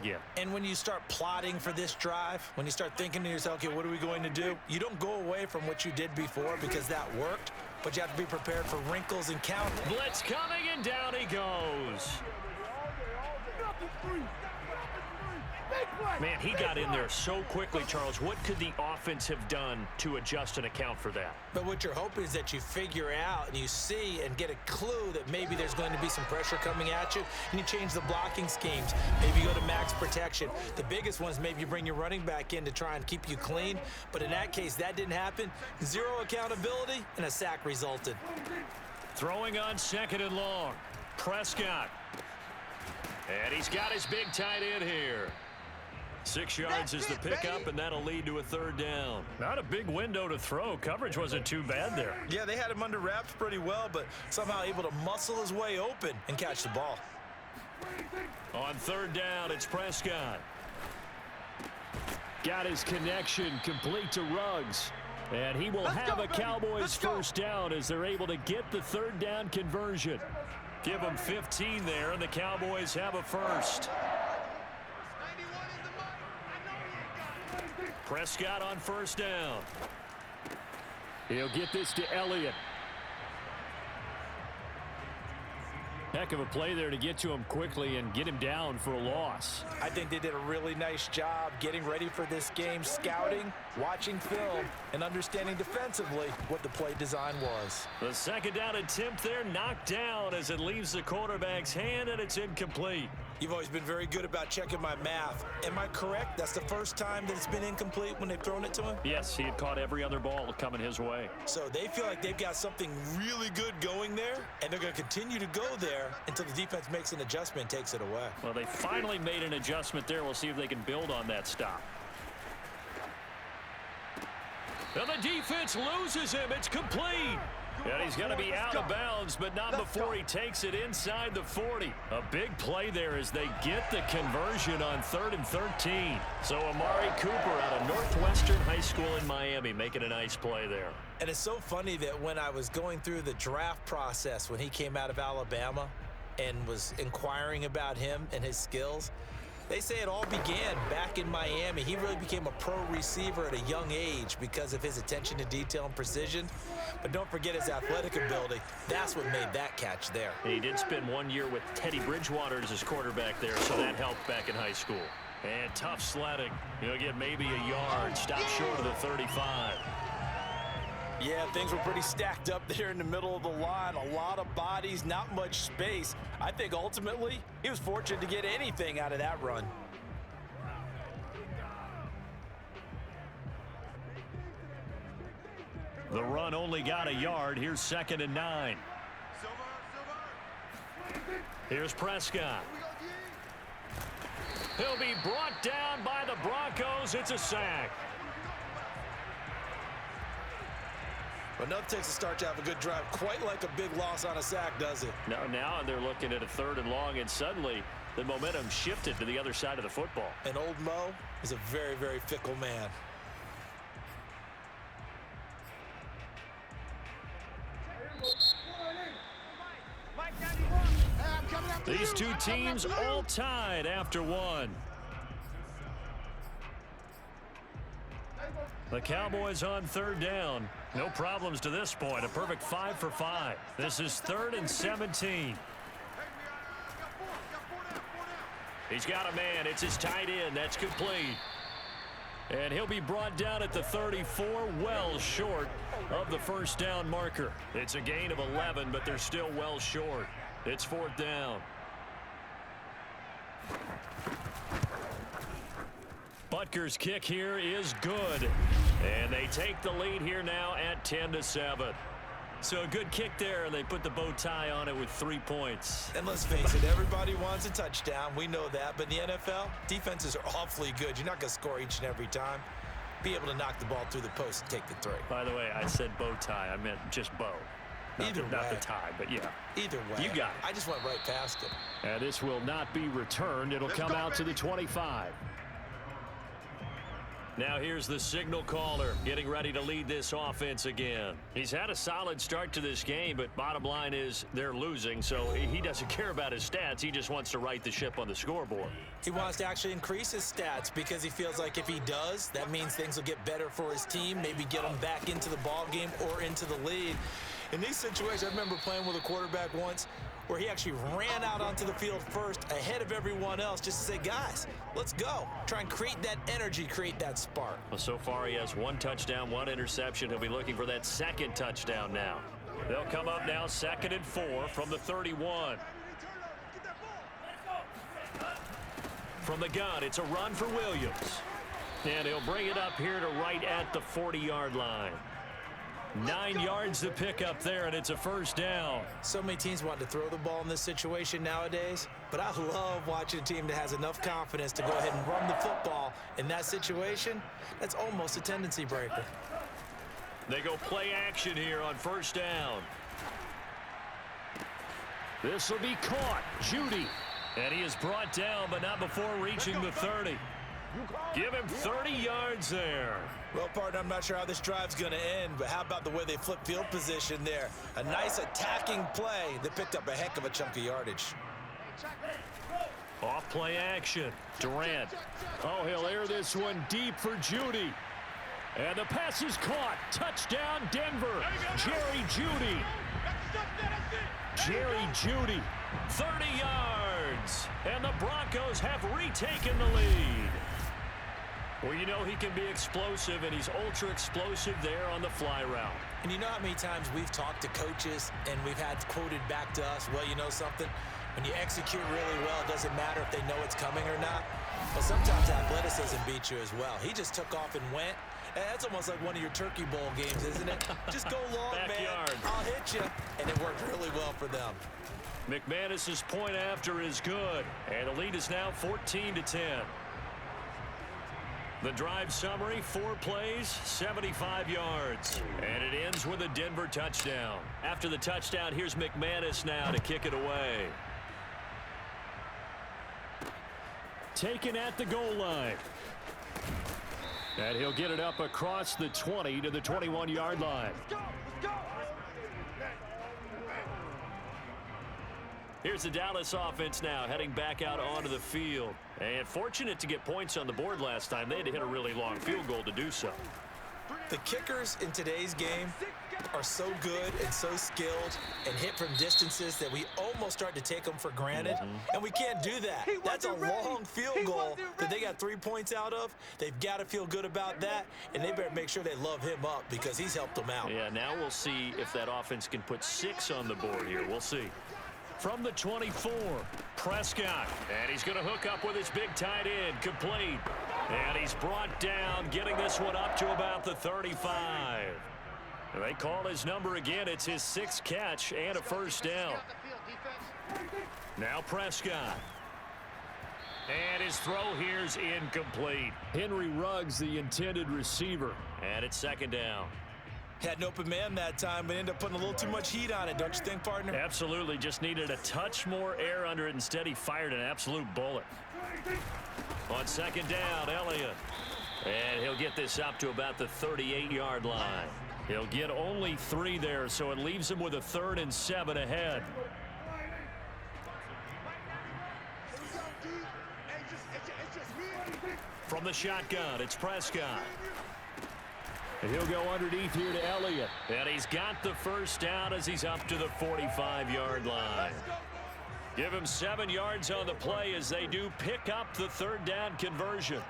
again. And when you start plotting for this drive, when you start thinking to yourself, okay, what are we going to do? You don't go away from what you did before because that worked, but you have to be prepared for wrinkles and count. Blitz coming, and down he goes. Man, he got in there so quickly, Charles. What could the offense have done to adjust and account for that? But what you're hoping is that you figure out and you see and get a clue that maybe there's going to be some pressure coming at you, and you change the blocking schemes. Maybe you go to max protection. The biggest one is maybe you bring your running back in to try and keep you clean. But in that case, that didn't happen. Zero accountability, and a sack resulted. Throwing on 2nd and long. Prescott. And he's got his big tight end here. 6 yards is the pickup, and that'll lead to a 3rd down. Not a big window to throw. Coverage wasn't too bad there. Yeah, they had him under wraps pretty well, but somehow able to muscle his way open and catch the ball. On 3rd down, it's Prescott. Got his connection complete to Ruggs. And he will have a Cowboys 1st down as they're able to get the 3rd down conversion. Give them 15 there, and the Cowboys have a 1st. Prescott on 1st down. He'll get this to Elliott. Heck of a play there to get to him quickly and get him down for a loss. I think they did a really nice job getting ready for this game, scouting, watching film, and understanding defensively what the play design was. The 2nd down attempt there knocked down as it leaves the quarterback's hand, and it's incomplete. You've always been very good about checking my math. Am I correct? That's the first time that it's been incomplete when they've thrown it to him? Yes, he had caught every other ball coming his way. So they feel like they've got something really good going there, and they're going to continue to go there until the defense makes an adjustment and takes it away. Well, they finally made an adjustment there. We'll see if they can build on that stop. And the defense loses him. It's complete. And he's going to be out of bounds, but not before he takes it inside the 40. A big play there as they get the conversion on 3rd and 13. So Amari Cooper out of Northwestern High School in Miami making a nice play there. And it's so funny that when I was going through the draft process when he came out of Alabama and was inquiring about him and his skills, they say it all began back in Miami. He really became a pro receiver at a young age because of his attention to detail and precision. But don't forget his athletic ability. That's what made that catch there. And he did spend 1 year with Teddy Bridgewater as his quarterback there, so that helped back in high school. And tough sledding. He'll get maybe a yard. Stop short of the 35. Yeah, things were pretty stacked up there in the middle of the line. A lot of bodies, not much space. I think ultimately he was fortunate to get anything out of that run. The run only got a yard. Here's 2nd and 9. Here's Prescott. He'll be brought down by the Broncos. It's a sack. But nothing takes a start to have a good drive, quite like a big loss on a sack, does it? No, now they're looking at a 3rd and long, and suddenly the momentum shifted to the other side of the football. And old Mo is a very, very fickle man. These two teams all tied after 1. The Cowboys on 3rd down. No problems to this point. A perfect 5 for 5. This is 3rd and 17. He's got a man. It's his tight end. That's complete. And he'll be brought down at the 34, well short of the 1st down marker. It's a gain of 11, but they're still well short. It's 4th down. Butker's kick here is good. And they take the lead here now at 10-7. So a good kick there, and they put the bow tie on it with 3 points. And let's face it, everybody wants a touchdown. We know that. But in the NFL, defenses are awfully good. You're not going to score each and every time. Be able to knock the ball through the post and take the 3. By the way, I said bow tie. I meant just bow. Not the tie, but yeah. Either way. You got it. I just went right past it. And this will not be returned. It'll come out to the 25. Now here's the signal caller getting ready to lead this offense again. He's had a solid start to this game, but bottom line is they're losing, so he doesn't care about his stats. He just wants to right the ship on the scoreboard. He wants to actually increase his stats because he feels like if he does, that means things will get better for his team, maybe get them back into the ball game or into the lead. In these situations, I remember playing with a quarterback once where he actually ran out onto the field first ahead of everyone else just to say, guys, let's go. Try and create that energy, create that spark. Well, so far he has 1 touchdown, 1 interception. He'll be looking for that 2nd touchdown now. They'll come up now 2nd and 4 from the 31. From the gun, it's a run for Williams. And he'll bring it up here to right at the 40-yard line. 9 yards to pick up there, and it's a first down. So many teams want to throw the ball in this situation nowadays, but I love watching a team that has enough confidence to go ahead and run the football in that situation. That's almost a tendency breaker. They go play action here on first down. This will be caught. Judy. And he is brought down, but not before reaching the 30. Give him 30 yards there. Well, partner, I'm not sure how this drive's going to end, but how about the way they flip field position there? A nice attacking play that picked up a heck of a chunk of yardage. Off play action. Durant. Oh, he'll air this one deep for Judy. And the pass is caught. Touchdown, Denver. Jerry Judy. Jerry Judy. 30 yards. And the Broncos have retaken the lead. Well, you know he can be explosive, and he's ultra explosive there on the fly route. And you know how many times we've talked to coaches and we've had quoted back to us, well, you know something? When you execute really well, it doesn't matter if they know it's coming or not. But sometimes athleticism beats you as well. He just took off and went. And that's almost like one of your Turkey Bowl games, isn't it? Just go long, Backyard. man. I'll hit you. And it worked really well for them. McManus's point after is good. And the lead is now 14-10. The drive summary, 4 plays, 75 yards. And it ends with a Denver touchdown. After the touchdown, here's McManus now to kick it away. Taken at the goal line. And he'll get it up across the 20 to the 21-yard line. Here's the Dallas offense now heading back out onto the field. And fortunate to get points on the board last time. They had to hit a really long field goal to do so. The kickers in today's game are so good and so skilled and hit from distances that we almost start to take them for granted. And we can't do that. That's a long field goal that they got 3 points out of. They've got to feel good about that, and they better make sure they love him up because he's helped them out. Yeah, now we'll see if that offense can put 6 on the board here. We'll see. From the 24, Prescott. And he's going to hook up with his big tight end, complete. And he's brought down, getting this one up to about the 35. And they call his number again. It's his 6th catch and a first down. Now Prescott. And his throw here's incomplete. Henry Ruggs, the intended receiver. And it's 2nd down. Had an open man that time, but ended up putting a little too much heat on it, don't you think, partner? Absolutely. Just needed a touch more air under it. Instead, he fired an absolute bullet. On 2nd down, Elliott. And he'll get this up to about the 38-yard line. He'll get only 3 there, so it leaves him with a 3rd and 7 ahead. From the shotgun, it's Prescott. And he'll go underneath here to Elliott. And he's got the first down as he's up to the 45-yard line. Give him 7 yards on the play as they do pick up the 3rd down conversion.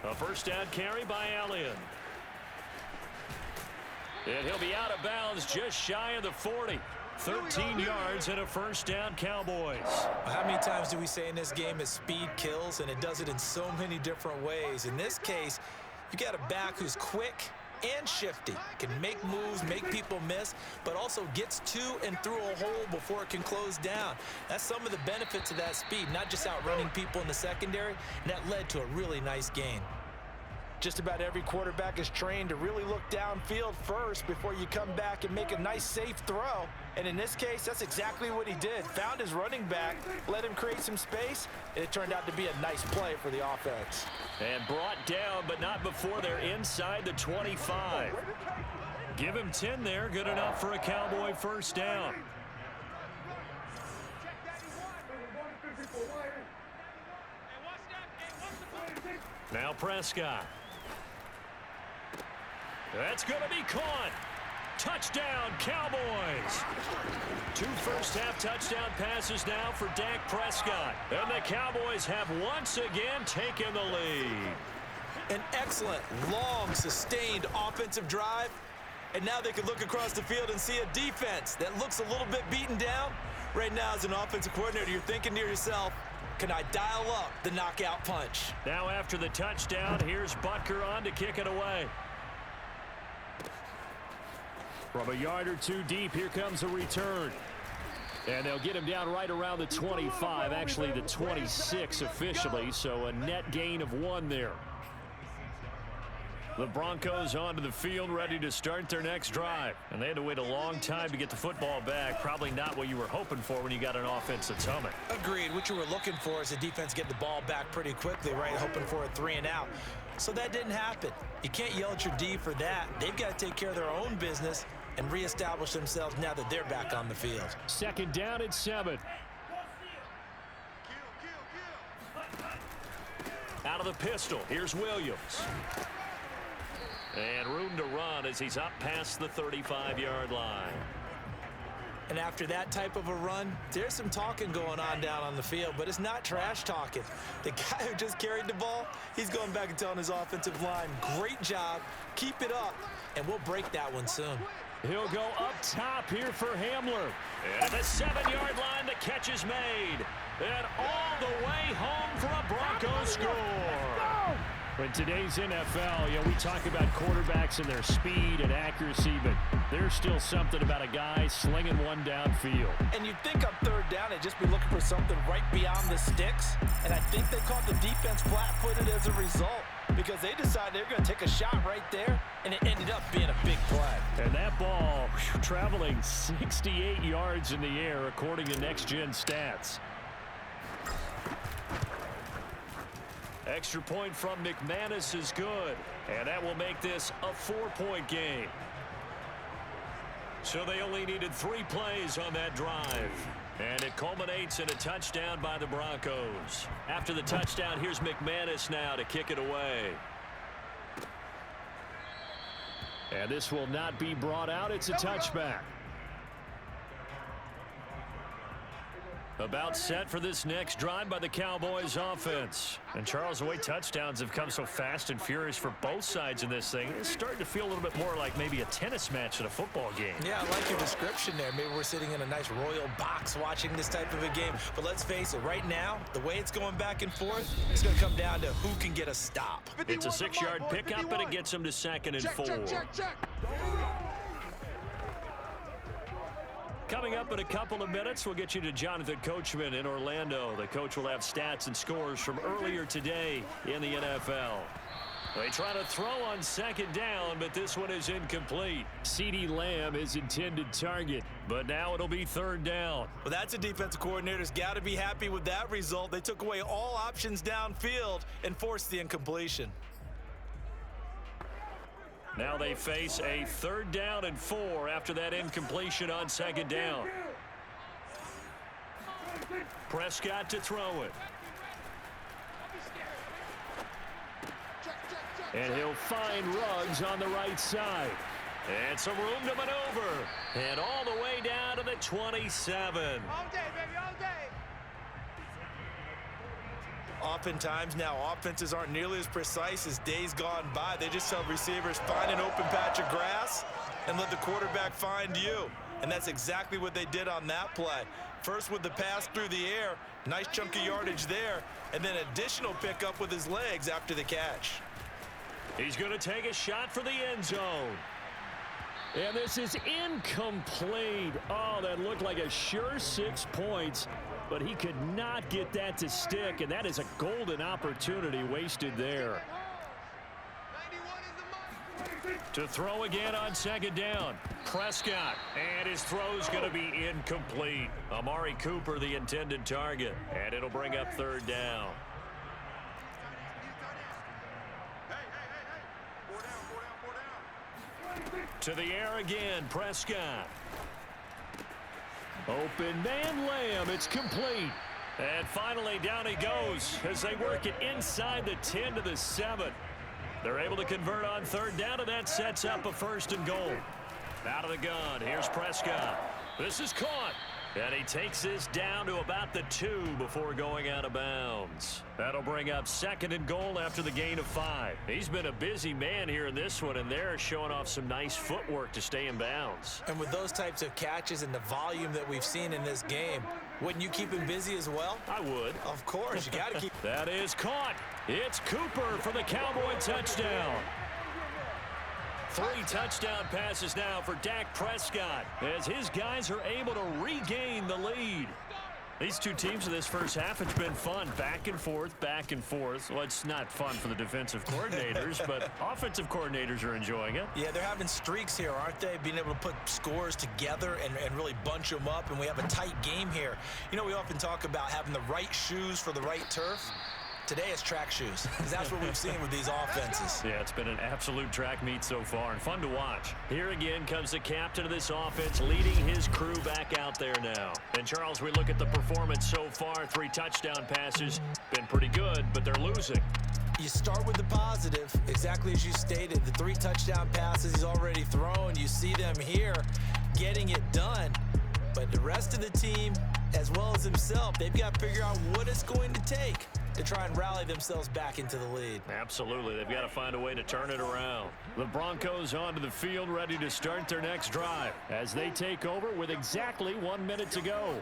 A first down carry by Elliott. And he'll be out of bounds just shy of the 40. 13 yards and a first down, Cowboys. How many times do we say in this game is speed kills, and it does it in so many different ways. In this case, you got a back who's quick and shifty, can make moves, make people miss, but also gets to and through a hole before it can close down. That's some of the benefits of that speed, not just outrunning people in the secondary, and that led to a really nice gain. Just about every quarterback is trained to really look downfield first before you come back and make a nice, safe throw. And in this case, that's exactly what he did. Found his running back, let him create some space, and it turned out to be a nice play for the offense. And brought down, but not before they're inside the 25. Give him 10 there. Good enough for a Cowboy first down. Now Prescott. That's going to be caught. Touchdown, Cowboys. 2 first-half touchdown passes now for Dak Prescott. And the Cowboys have once again taken the lead. An excellent, long, sustained offensive drive. And now they can look across the field and see a defense that looks a little bit beaten down. Right now, as an offensive coordinator, you're thinking to yourself, can I dial up the knockout punch? Now after the touchdown, here's Butker on to kick it away. From a yard or two deep, here comes a return. And they'll get him down right around the 25, actually the 26 officially, so a net gain of 1 there. The Broncos onto the field, ready to start their next drive. And they had to wait a long time to get the football back. Probably not what you were hoping for when you got an offense that's humming. Agreed. What you were looking for is the defense getting the ball back pretty quickly, right? Hoping for a 3 and out. So that didn't happen. You can't yell at your D for that. They've got to take care of their own business and reestablish themselves now that they're back on the field. Second down and 7. Out of the pistol, here's Williams. And room to run as he's up past the 35-yard line. And after that type of a run, there's some talking going on down on the field, but it's not trash talking. The guy who just carried the ball, he's going back and telling his offensive line, great job, keep it up, and we'll break that one soon. He'll go up top here for Hamler. And at the 7-yard line, the catch is made. And all the way home for a Broncos score. In today's NFL, we talk about quarterbacks and their speed and accuracy, but there's still something about a guy slinging one downfield. And you'd think on third down, they'd just be looking for something right beyond the sticks. And I think they caught the defense flat-footed as a result because they decided they were going to take a shot right there, and it ended up being a big play. And that ball traveling 68 yards in the air, according to Next Gen Stats. Extra point from McManus is good, and that will make this a 4-point game. So they only needed 3 plays on that drive, and it culminates in a touchdown by the Broncos. After the touchdown, here's McManus now to kick it away. And this will not be brought out. It's a touchback. About set for this next drive by the Cowboys offense. And Charles, the way touchdowns have come so fast and furious for both sides in this thing, it's starting to feel a little bit more like maybe a tennis match at a football game. Yeah, I like your description there. Maybe we're sitting in a nice royal box watching this type of a game. But let's face it, right now, the way it's going back and forth, it's going to come down to who can get a stop. It's a 6-yard pickup, and it gets them to 2nd and 4. Check. Coming up in a couple of minutes, we'll get you to Jonathan Coachman in Orlando. The coach will have stats and scores from earlier today in the NFL. They try to throw on 2nd down, but this one is incomplete. CeeDee Lamb is intended target, but now it'll be 3rd down. Well, that's a defensive coordinator's got to be happy with that result. They took away all options downfield and forced the incompletion. Now they face a 3rd down and 4 after that incompletion on 2nd down. Prescott to throw it. And he'll find Ruggs on the right side. And some room to maneuver. And all the way down to the 27. All day, baby, all day. Oftentimes now, offenses aren't nearly as precise as days gone by. They just tell receivers, find an open patch of grass and let the quarterback find you. And that's exactly what they did on that play. First with the pass through the air, nice chunk of yardage there, and then additional pickup with his legs after the catch. He's going to take a shot for the end zone. And this is incomplete. Oh, that looked like a sure 6 points. But he could not get that to stick, and that is a golden opportunity wasted there. To throw again on second down. Prescott. And his throw's going to be incomplete. Amari Cooper, the intended target. And it'll bring up third down. To the air again, Prescott. Open man, Lamb. It's complete. And finally, down he goes as they work it inside the 10 to the 7. They're able to convert on third down, and that sets up a 1st and goal. Out of the gun, here's Prescott. This is caught. And he takes this down to about the 2 before going out of bounds. That'll bring up 2nd and goal after the gain of 5. He's been a busy man here in this one, and they're showing off some nice footwork to stay in bounds. And with those types of catches and the volume that we've seen in this game, wouldn't you keep him busy as well? I would. Of course, you got to keep. That is caught. It's Cooper for the Cowboy touchdown. 3 touchdown passes now for Dak Prescott as his guys are able to regain the lead. These two teams in this first half, it's been fun. Back and forth, back and forth. Well, it's not fun for the defensive coordinators, but offensive coordinators are enjoying it. Yeah, they're having streaks here, aren't they? Being able to put scores together and really bunch them up, and we have a tight game here. You know, we often talk about having the right shoes for the right turf. Today it's track shoes, because that's what we've seen with these offenses. Yeah, it's been an absolute track meet so far, and fun to watch. Here again comes the captain of this offense, leading his crew back out there now. And, Charles, we look at the performance so far. 3 touchdown passes. Been pretty good, but they're losing. You start with the positive, exactly as you stated. The 3 touchdown passes he's already thrown. You see them here getting it done. But the rest of the team, as well as himself, they've got to figure out what it's going to take to try and rally themselves back into the lead. Absolutely. They've got to find a way to turn it around. The Broncos onto the field, ready to start their next drive as they take over with exactly 1 minute to go.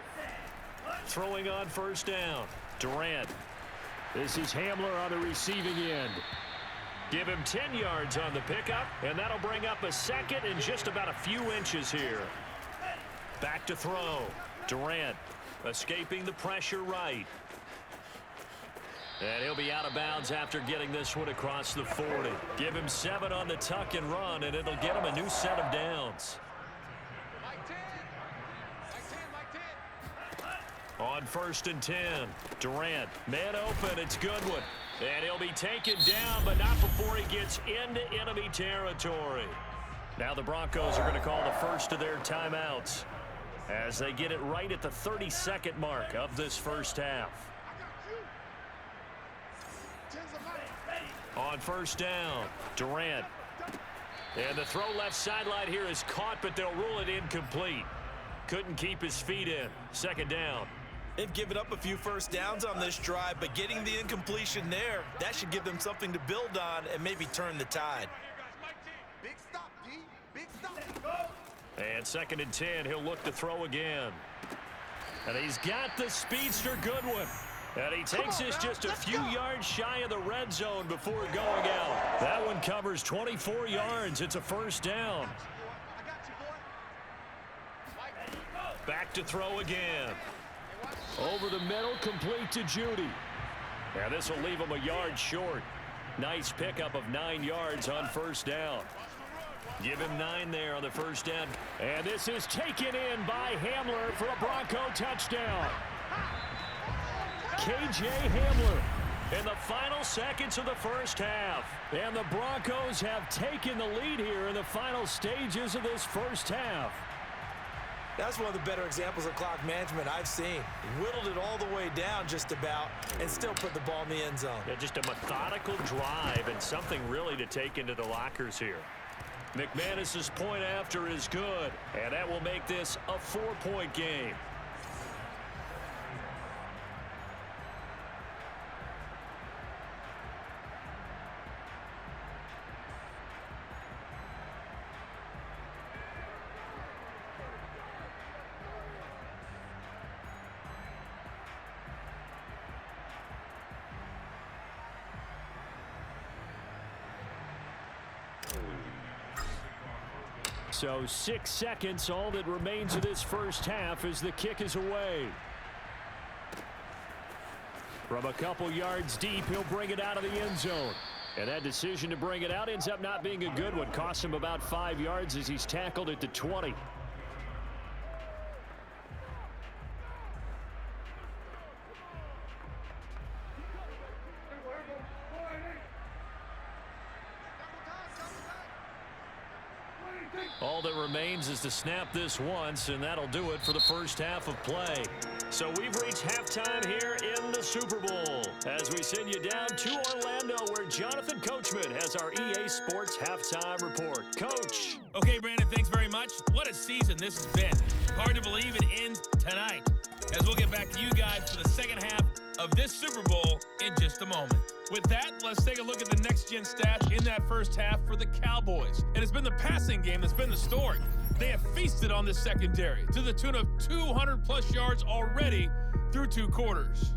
Throwing on first down. Durant. This is Hamler on the receiving end. Give him 10 yards on the pickup, and that'll bring up a 2nd and just about a few inches here. Back to throw. Durant escaping the pressure right. And he'll be out of bounds after getting this one across the 40. Give him 7 on the tuck and run, and it'll get him a new set of downs. On 1st and 10, Durant, man open, it's Goodwin. And he'll be taken down, but not before he gets into enemy territory. Now the Broncos are going to call the first of their timeouts as they get it right at the 32nd mark of this first half. On first down, Durant. And the throw left sideline here is caught, but they'll rule it incomplete. Couldn't keep his feet in. 2nd down. They've given up a few first downs on this drive, but getting the incompletion there, that should give them something to build on and maybe turn the tide. Big stop, D. Big stop. And 2nd and 10, he'll look to throw again. And he's got the speedster Goodwin. And he takes this just a few yards shy of the red zone before going out. That one covers 24 yards. It's a 1st down. Back to throw again. Over the middle, complete to Judy. And this will leave him a yard short. Nice pickup of 9 yards on 1st down. Give him 9 there on the 1st down. And this is taken in by Hamler for a Bronco touchdown. K.J. Hamler in the final seconds of the first half. And the Broncos have taken the lead here in the final stages of this first half. That's one of the better examples of clock management I've seen. Whittled it all the way down just about and still put the ball in the end zone. Yeah, just a methodical drive and something really to take into the lockers here. McManus's point after is good, and that will make this a 4-point game. So 6 seconds, all that remains of this first half as the kick is away. From a couple yards deep, he'll bring it out of the end zone. And that decision to bring it out ends up not being a good one. Cost him about 5 yards as he's tackled at the 20. All that remains is to snap this once, and that'll do it for the first half of play. So we've reached halftime here in the Super Bowl as we send you down to Orlando, where Jonathan Coachman has our EA Sports halftime report. Coach. Okay, Brandon, thanks very much. What a season this has been. Hard to believe it ends tonight, as we'll get back to you guys for the second half of this Super Bowl in just a moment. With that, let's take a look at the next-gen stats in that first half for the Cowboys. And it's been the passing game that's been the story. They have feasted on the secondary to the tune of 200-plus yards already through 2 quarters.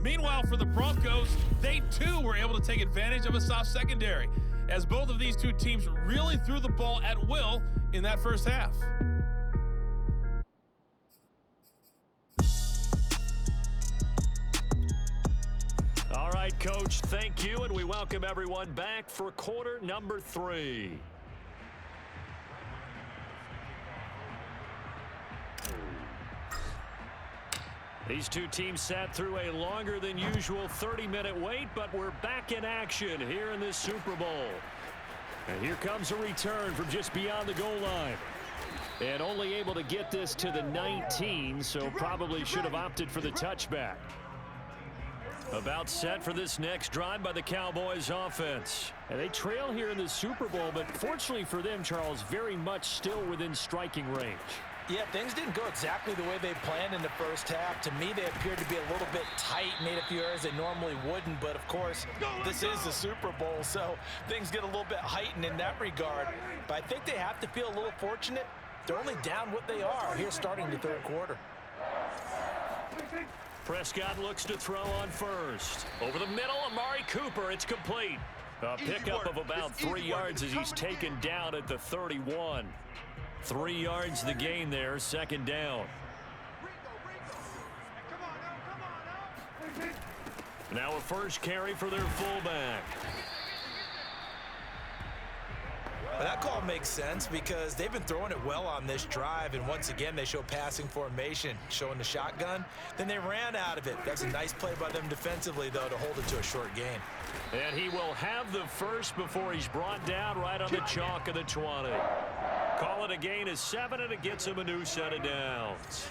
Meanwhile, for the Broncos, they too were able to take advantage of a soft secondary, as both of these two teams really threw the ball at will in that first half. All right, Coach, thank you, and we welcome everyone back for quarter number 3. These two teams sat through a longer than usual 30-minute wait, but we're back in action here in this Super Bowl. And here comes a return from just beyond the goal line. And only able to get this to the 19, so probably should have opted for the touchback. About set for this next drive by the Cowboys offense. And they trail here in the Super Bowl, but fortunately for them, Charles, very much still within striking range. Yeah, things didn't go exactly the way they planned in the first half. To me, they appeared to be a little bit tight, made a few errors they normally wouldn't. But, of course, this is the Super Bowl, so things get a little bit heightened in that regard. But I think they have to feel a little fortunate. They're only down what they are here starting the third quarter. Prescott looks to throw on first. Over the middle, Amari Cooper. It's complete. A pickup of about 3 yards as he's taken down at the 31. 3 yards the gain there, second down. Now a first carry for their fullback. Well, that call makes sense because they've been throwing it well on this drive, and once again they show passing formation, showing the shotgun. Then they ran out of it. That's a nice play by them defensively, though, to hold it to a short gain. And he will have the first before he's brought down right on the chalk of the 20. Call it a gain of 7, and it gets him a new set of downs.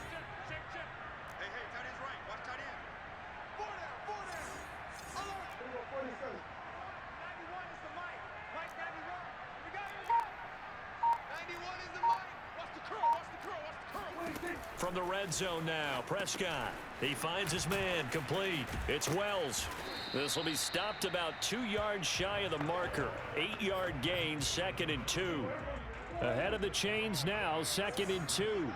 From the red zone now, Prescott. He finds his man, complete. It's Wells. This will be stopped about 2 yards shy of the marker. 8-yard gain, 2nd and 2. Ahead of the chains now, 2nd and 2.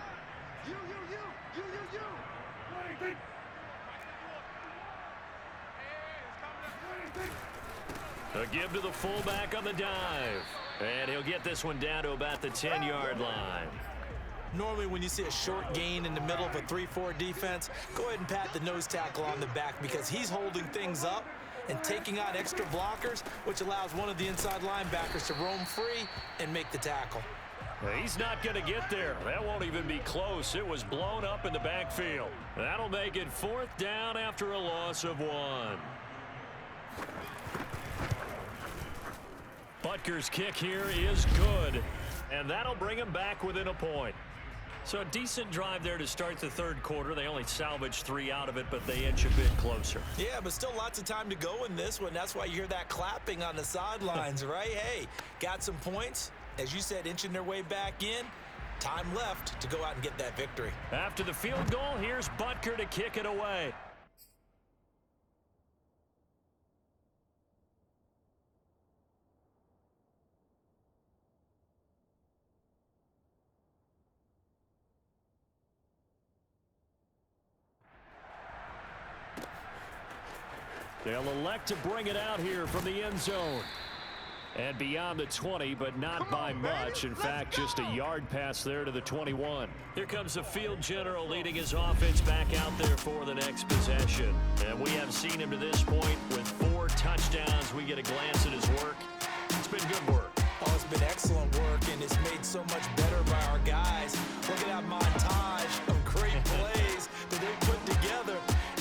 A give to the fullback on the dive. And he'll get this one down to about the 10-yard line. Normally when you see a short gain in the middle of a 3-4 defense, go ahead and pat the nose tackle on the back because he's holding things up and taking on extra blockers, which allows one of the inside linebackers to roam free and make the tackle. He's not going to get there. That won't even be close. It was blown up in the backfield. That'll make it 4th down after a loss of 1. Butker's kick here is good, and that'll bring him back within a point. So a decent drive there to start the third quarter. They only salvaged 3 out of it, but they inch a bit closer. Yeah, but still lots of time to go in this one. That's why you hear that clapping on the sidelines, right? Hey, got some points. As you said, inching their way back in. Time left to go out and get that victory. After the field goal, here's Butker to kick it away. They'll elect to bring it out here from the end zone. And beyond the 20, but not by much. In fact, just a yard pass there to the 21. Here comes the field general leading his offense back out there for the next possession. And we have seen him to this point with 4 touchdowns. We get a glance at his work. It's been good work. Oh, it's been excellent work, and it's made so much better by our guys. Look at that montage of great plays that they put together.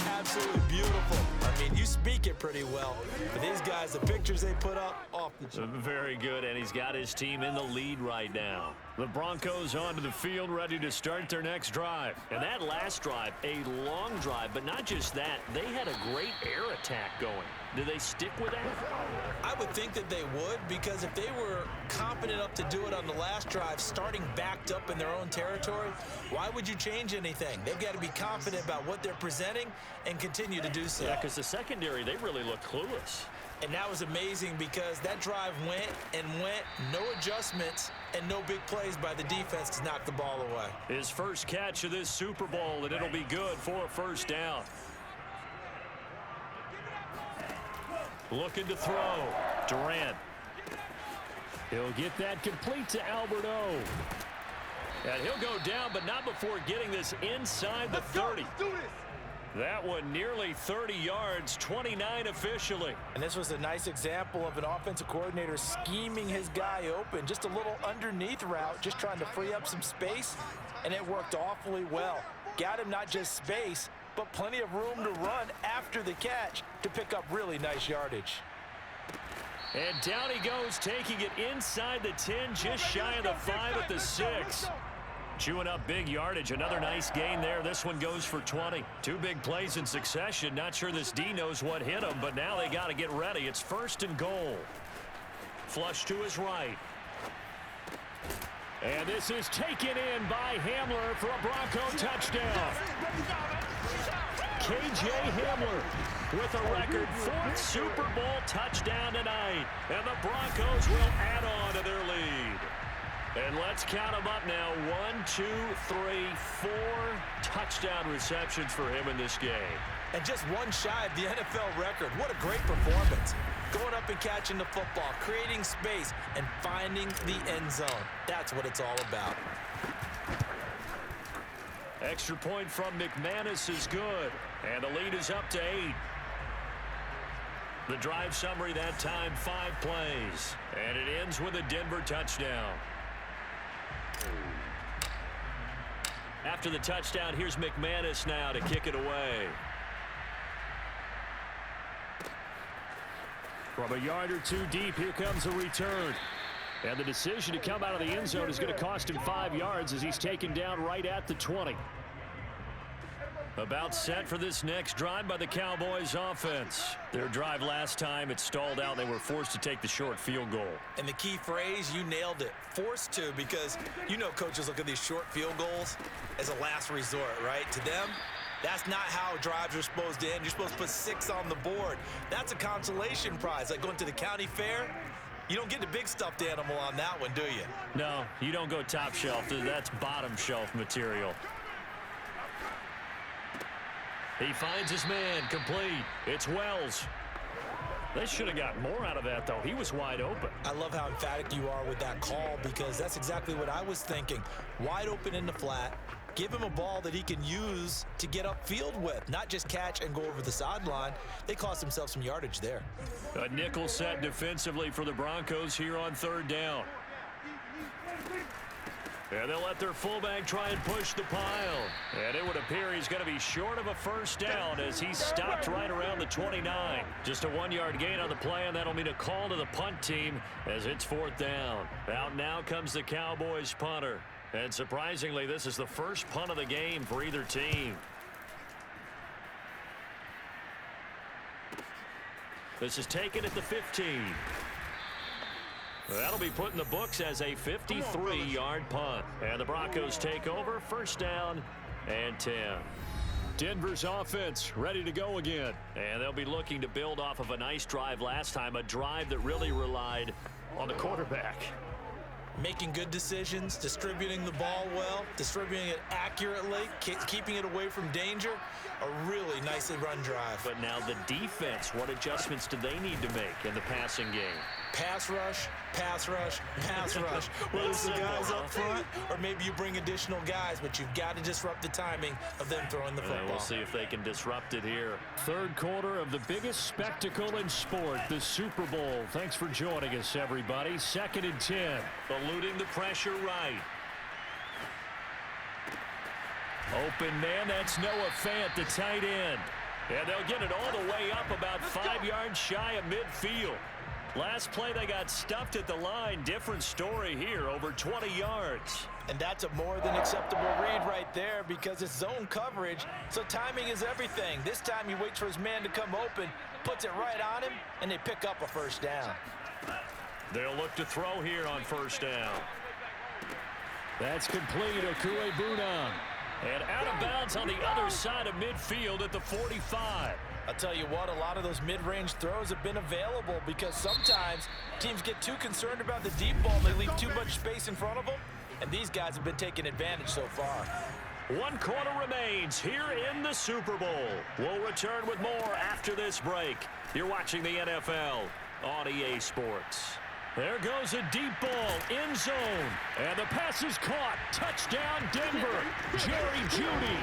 Absolutely beautiful. I mean, you speak it pretty well. But these guys, the pictures they put up, off the chart. Very good, and he's got his team in the lead right now. The Broncos onto the field, ready to start their next drive. And that last drive, a long drive, but not just that. They had a great air attack going. Do they stick with that? I would think that they would, because if they were confident enough to do it on the last drive, starting backed up in their own territory, why would you change anything? They've got to be confident about what they're presenting and continue to do so. Yeah, because the secondary, they really look clueless. And that was amazing because that drive went and went, no adjustments, and no big plays by the defense to knock the ball away. His first catch of this Super Bowl, and it'll be good for a first down. Looking to throw. Durant. He'll get that complete to Albert O. And he'll go down, but not before getting this inside the 30. Let's do this. That one nearly 30 yards, 29 officially. And this was a nice example of an offensive coordinator scheming his guy open. Just a little underneath route, just trying to free up some space, and it worked awfully well. Got him not just space, but plenty of room to run after the catch to pick up really nice yardage. And down he goes, taking it inside the 10, just shy of the 5 at the 6. Chewing up big yardage. Another nice gain there. This one goes for 20. Two big plays in succession. Not sure this D knows what hit him, but now they got to get ready. It's 1st and goal. Flush to his right. And this is taken in by Hamler for a Bronco touchdown. KJ Hamler with a record 4th Super Bowl touchdown tonight. And the Broncos will add on to their lead. And let's count them up now. 1, 2, 3, 4 touchdown receptions for him in this game. And just one shy of the NFL record. What a great performance. Going up and catching the football, creating space, and finding the end zone. That's what it's all about. Extra point from McManus is good. And the lead is up to 8. The drive summary that time, 5 plays. And it ends with a Denver touchdown. After the touchdown, here's McManus now to kick it away. From a yard or two deep, here comes a return. And the decision to come out of the end zone is going to cost him 5 yards as he's taken down right at the 20. About set for this next drive by the Cowboys offense. Their drive last time, it stalled out. They were forced to take the short field goal. And the key phrase, you nailed it. Forced to, because you know coaches look at these short field goals as a last resort, right? To them, that's not how drives are supposed to end. You're supposed to put 6 on the board. That's a consolation prize. Like going to the county fair, you don't get the big stuffed animal on that one, do you? No, you don't go top shelf. That's bottom shelf material. He finds his man, complete. It's Wells. They should have got more out of that, though. He was wide open. I love how emphatic you are with that call, because that's exactly what I was thinking. Wide open in the flat. Give him a ball that he can use to get upfield with, not just catch and go over the sideline. They cost themselves some yardage there. A nickel set defensively for the Broncos here on 3rd down. And they'll let their fullback try and push the pile. And it would appear he's going to be short of a first down as he's stopped right around the 29. Just a 1-yard gain on the play, and that'll mean a call to the punt team as it's 4th down. Out now comes the Cowboys punter. And surprisingly, this is the first punt of the game for either team. This is taken at the 15. That'll be put in the books as a 53-yard punt. And the Broncos take over, 1st down and 10. Denver's offense ready to go again. And they'll be looking to build off of a nice drive last time, a drive that really relied on the quarterback. Making good decisions, distributing the ball well, distributing it accurately, keeping it away from danger. A really nicely run drive. But now the defense, what adjustments do they need to make in the passing game? pass rush, pass rush, pass rush. Whether it's the guys up front or maybe you bring additional guys, but you've got to disrupt the timing of them throwing the football. We'll see if they can disrupt it here. Third quarter of the biggest spectacle in sport, the Super Bowl. Thanks for joining us, everybody. 2nd and 10. Eluding the pressure right. Open man, that's Noah Fant, the tight end. And they'll get it all the way up about 5 yards shy of midfield. Last play, they got stuffed at the line. Different story here, over 20 yards. And that's a more than acceptable read right there because it's zone coverage, so timing is everything. This time he waits for his man to come open, puts it right on him, and they pick up a first down. They'll look to throw here on first down. That's complete, Okuegbunam. And out of bounds on the other side of midfield at the 45. I'll tell you what, a lot of those mid-range throws have been available because sometimes teams get too concerned about the deep ball and they leave too much space in front of them, and these guys have been taking advantage so far. 1 quarter remains here in the Super Bowl. We'll return with more after this break. You're watching the NFL on EA Sports. There goes a deep ball, end zone, and the pass is caught. Touchdown, Denver. Jerry Jeudy.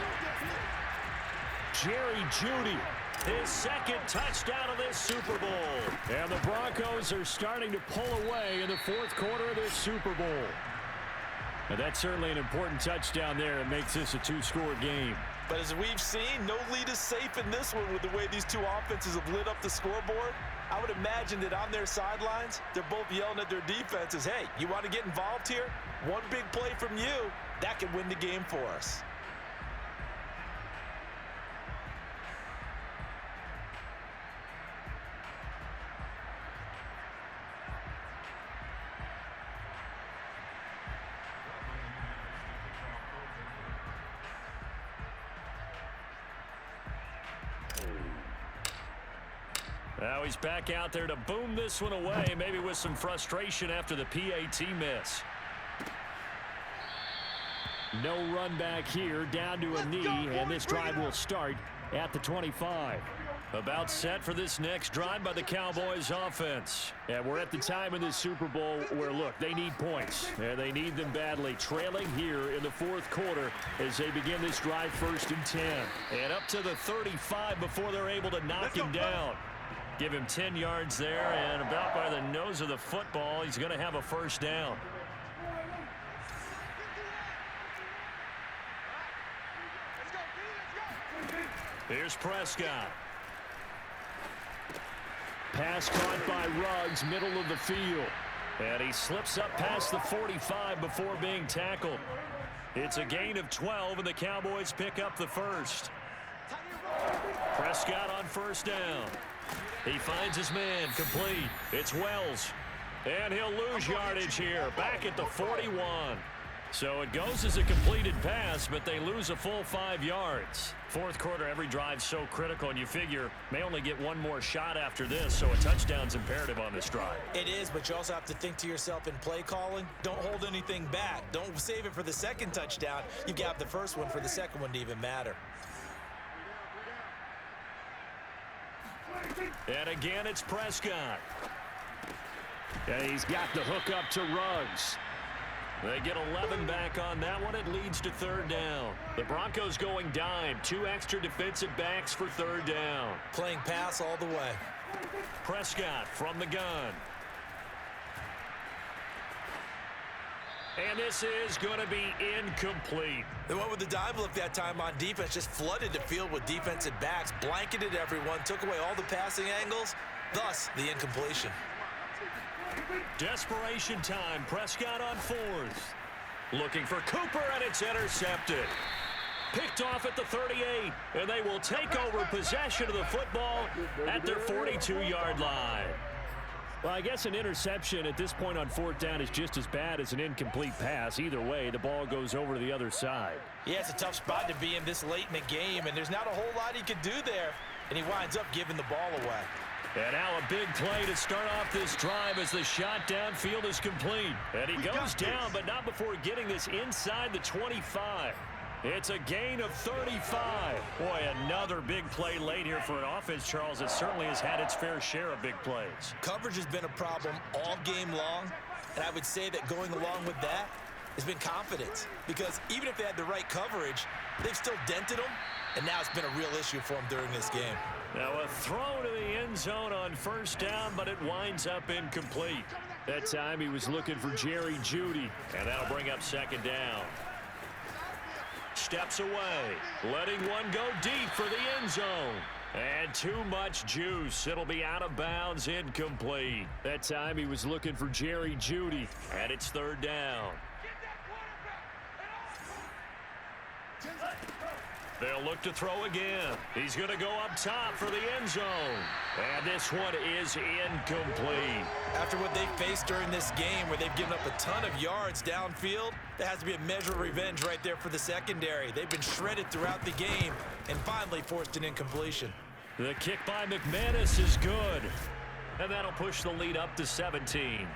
Jerry Jeudy, his 2nd touchdown of this Super Bowl. And the Broncos are starting to pull away in the 4th quarter of this Super Bowl. And that's certainly an important touchdown there. It makes this a 2-score game. But as we've seen, no lead is safe in this one with the way these two offenses have lit up the scoreboard. I would imagine that on their sidelines, they're both yelling at their defenses, hey, you want to get involved here? One big play from you, that could win the game for us. Now he's back out there to boom this one away, maybe with some frustration after the PAT miss. No run back here, down to a knee, and this drive will start at the 25. About set for this next drive by the Cowboys offense. And we're at the time in the Super Bowl where, look, they need points. And they need them badly. Trailing here in the 4th quarter as they begin this drive 1st and 10. And up to the 35 before they're able to knock him down. Give him 10 yards there, and about by the nose of the football, he's going to have a first down. Here's Prescott. Pass caught by Ruggs, middle of the field. And he slips up past the 45 before being tackled. It's a gain of 12, and the Cowboys pick up the first. Prescott on first down. He finds his man, complete. It's Wells. And he'll lose yardage here, back at the 41. So it goes as a completed pass, but they lose a full 5 yards. 4th quarter, every drive's so critical, and you figure may only get one more shot after this, so a touchdown's imperative on this drive. It is, but you also have to think to yourself in play calling, don't hold anything back. Don't save it for the 2nd touchdown. You've got the 1st one for the 2nd one to even matter. And again, it's Prescott. And he's got the hook up to Ruggs. They get 11 back on that one. It leads to 3rd down. The Broncos going dime. 2 extra defensive backs for 3rd down. Playing pass all the way. Prescott from the gun. And this is going to be incomplete. They went with the dive look that time on defense, just flooded the field with defensive backs, blanketed everyone, took away all the passing angles, thus the incompletion. Desperation time. Prescott on 4th. Looking for Cooper, and it's intercepted. Picked off at the 38, and they will take over possession of the football at their 42-yard line. Well, I guess an interception at this point on 4th down is just as bad as an incomplete pass. Either way, the ball goes over to the other side. Yeah, it's a tough spot to be in this late in the game, and there's not a whole lot he could do there, and he winds up giving the ball away. And now a big play to start off this drive as the shot downfield is complete. And he goes down, but not before getting this inside the 25. It's a gain of 35. Boy, another big play late here for an offense, Charles, that certainly has had its fair share of big plays. Coverage has been a problem all game long, and I would say that going along with that has been confidence, because even if they had the right coverage, they've still dented them, and now it's been a real issue for them during this game. Now a throw to the end zone on first down, but it winds up incomplete. That time he was looking for Jerry Jeudy, and that'll bring up second down. Steps away, letting one go deep for the end zone. And too much juice. It'll be out of bounds, incomplete. That time he was looking for Jerry Jeudy, and it's third down. They'll look to throw again. He's going to go up top for the end zone. And this one is incomplete. After what they've faced during this game, where they've given up a ton of yards downfield, there has to be a measure of revenge right there for the secondary. They've been shredded throughout the game and finally forced an incompletion. The kick by McManus is good. And that'll push the lead up to 17.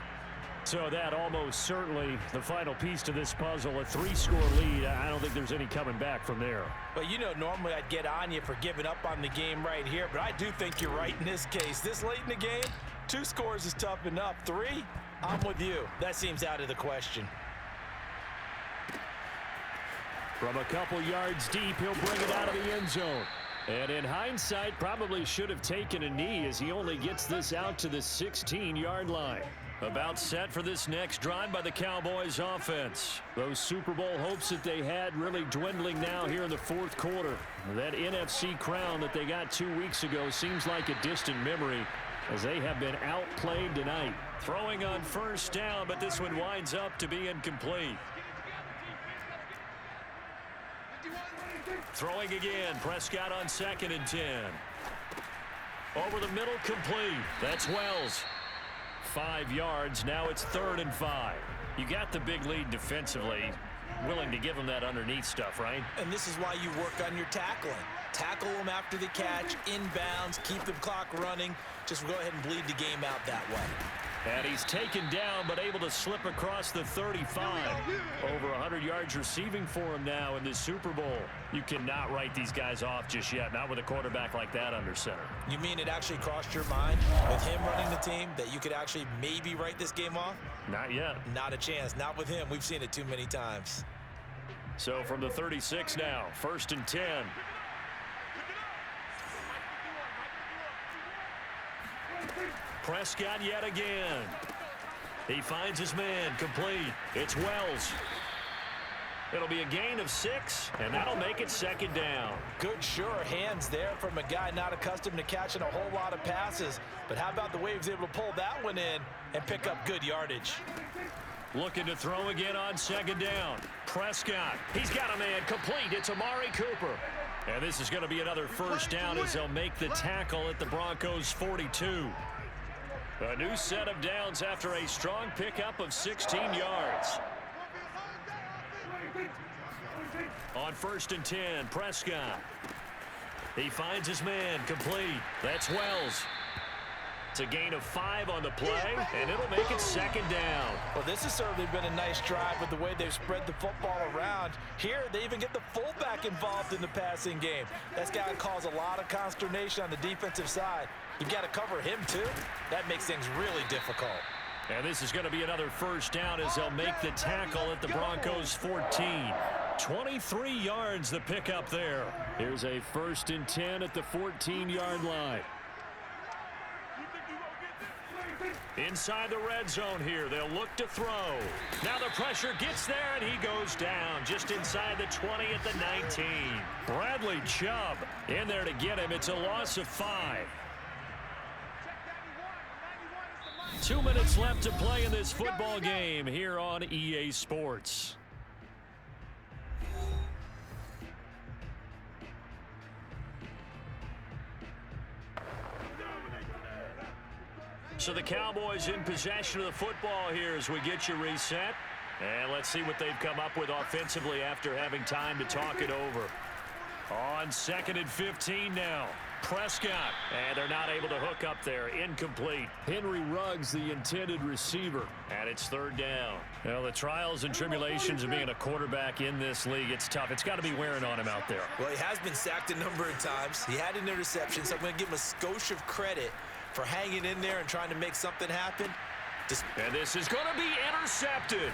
So that almost certainly the final piece to this puzzle, a 3-score lead. I don't think there's any coming back from there. Well, you know, normally I'd get on you for giving up on the game right here, but I do think you're right in this case. This late in the game, 2 scores is tough enough. 3, I'm with you. That seems out of the question. From a couple yards deep, he'll bring it out of the end zone. And in hindsight, probably should have taken a knee as he only gets this out to the 16-yard line. About set for this next drive by the Cowboys offense. Those Super Bowl hopes that they had really dwindling now here in the fourth quarter. That NFC crown that they got 2 weeks ago seems like a distant memory as they have been outplayed tonight. Throwing on first down, but this one winds up to be incomplete. Throwing again, Prescott on 2nd and 10. Over the middle, complete. That's Wells. 5 yards. Now it's 3rd and 5. You got the big lead defensively. Willing to give them that underneath stuff, right? And this is why you work on your tackling. Tackle them after the catch, inbounds, keep the clock running. Just go ahead and bleed the game out that way. And he's taken down, but able to slip across the 35. Over 100 yards receiving for him now in this Super Bowl. You cannot write these guys off just yet, not with a quarterback like that under center. You mean it actually crossed your mind with him running the team that you could actually maybe write this game off? Not yet. Not a chance. Not with him. We've seen it too many times. So from the 36 now, 1st and 10. Prescott yet again. He finds his man, complete. It's Wells. It'll be a gain of 6, and that'll make it 2nd down. Good, sure hands there from a guy not accustomed to catching a whole lot of passes. But how about the way he was able to pull that one in and pick up good yardage? Looking to throw again on 2nd down. Prescott, he's got a man, complete. It's Amari Cooper. And this is going to be another first down as they'll make the tackle at the Broncos' 42. A new set of downs after a strong pickup of 16 yards. On 1st and 10, Prescott. He finds his man, complete. That's Wells. It's a gain of 5 on the play, and it'll make it 2nd down. Well, this has certainly been a nice drive with the way they've spread the football around. Here, they even get the fullback involved in the passing game. That's got to cause a lot of consternation on the defensive side. You've got to cover him, too. That makes things really difficult. And this is going to be another first down as they'll make the tackle at the Broncos' 14. 23 yards the pickup there. Here's a 1st and 10 at the 14-yard line. Inside the red zone here, they'll look to throw. Now the pressure gets there, and he goes down just inside the 20 at the 19. Bradley Chubb in there to get him. It's a loss of 5. 2 minutes left to play in this football game here on EA Sports. So the Cowboys in possession of the football here as we get you reset. And let's see what they've come up with offensively after having time to talk it over. On 2nd and 15 now. Prescott, and they're not able to hook up there. Incomplete. Henry Ruggs, the intended receiver, and it's 3rd down. Well, the trials and tribulations of being a quarterback in this league, it's tough. It's got to be wearing on him out there. Well, he has been sacked a number of times. He had an interception, so I'm going to give him a skosh of credit for hanging in there and trying to make something happen. And this is going to be intercepted.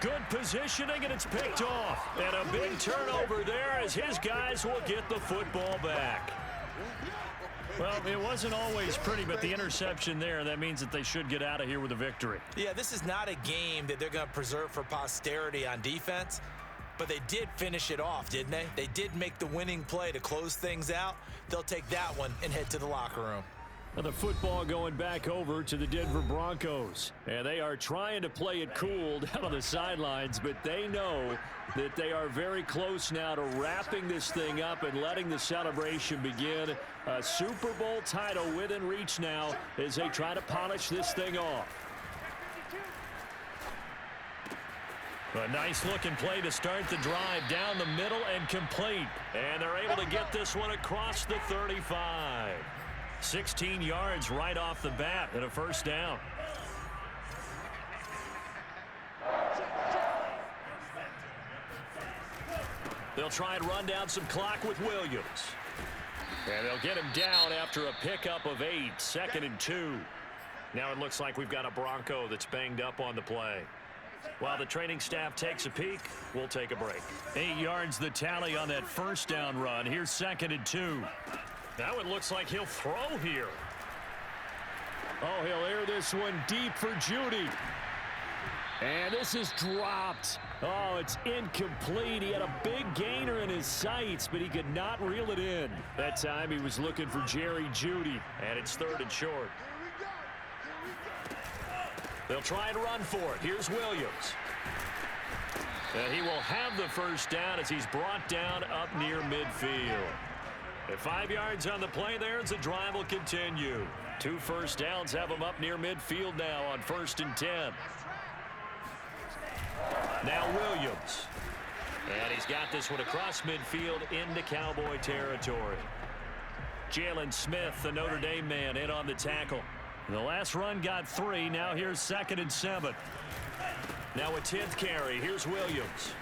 Good positioning, and it's picked off. And a big turnover there as his guys will get the football back. Well, it wasn't always pretty, but the interception there, that means that they should get out of here with a victory. Yeah, this is not a game that they're going to preserve for posterity on defense, but they did finish it off, didn't they? They did make the winning play to close things out. They'll take that one and head to the locker room. Now the football going back over to the Denver Broncos. And they are trying to play it cool down on the sidelines, but they know that they are very close now to wrapping this thing up and letting the celebration begin. A Super Bowl title within reach now as they try to polish this thing off. A nice-looking play to start the drive down the middle and complete. And they're able to get this one across the 35. 16 yards right off the bat and a 1st down. They'll try and run down some clock with Williams. And they'll get him down after a pickup of 8, 2nd and 2. Now it looks like we've got a Bronco that's banged up on the play. While the training staff takes a peek, we'll take a break. 8 yards the tally on that 1st down run. Here's 2nd and 2. Now it looks like he'll throw here. Oh, he'll air this one deep for Judy. And this is dropped. Oh, it's incomplete. He had a big gainer in his sights, but he could not reel it in. That time he was looking for Jerry Judy, and it's 3rd and short. They'll try and run for it. Here's Williams. And he will have the 1st down as he's brought down up near midfield. At 5 yards on the play there as the drive will continue. 2 first downs have him up near midfield now on 1st and 10. Now Williams. And he's got this one across midfield into Cowboy territory. Jalen Smith, the Notre Dame man, in on the tackle. The last run got 3. Now here's 2nd and 7. Now a 10th carry. Here's Williams.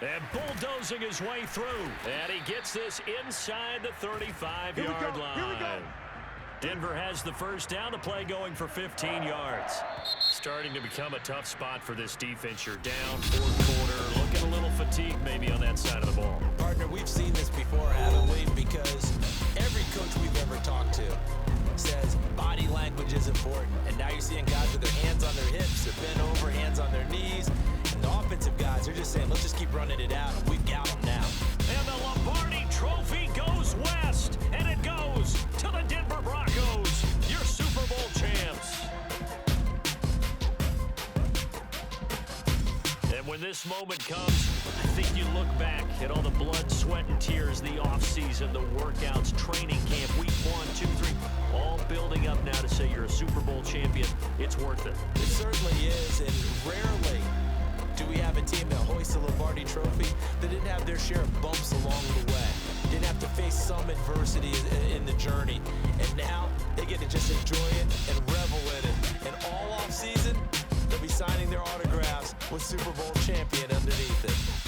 And bulldozing his way through. And he gets this inside the 35-yard line. Denver has the 1st down, to play going for 15 yards. Starting to become a tough spot for this defense. You're down 4th quarter. Looking a little fatigued maybe on that side of the ball. Partner, we've seen this before, haven't we? Because every coach we've ever talked to says body language is important. And now you're seeing guys with their hands on their hips, they're bent over, hands on their knees. And the offensive guys, they're just saying, let's just keep running it out. And we've got them now. And the Lombardi Trophy goes west. And it goes to the Denver Broncos, your Super Bowl champs. And when this moment comes, I think you look back at all the blood, sweat, and tears, the offseason, the workouts, training camp, week 1, 2, 3, all building up now to say you're a Super Bowl champion. It's worth it. It certainly is, and rarely do we have a team that hoists the Lombardi Trophy that didn't have their share of bumps along the way. Didn't have to face some adversity in the journey. And now they get to just enjoy it and revel in it. And all offseason, they'll be signing their autographs with Super Bowl champion underneath it.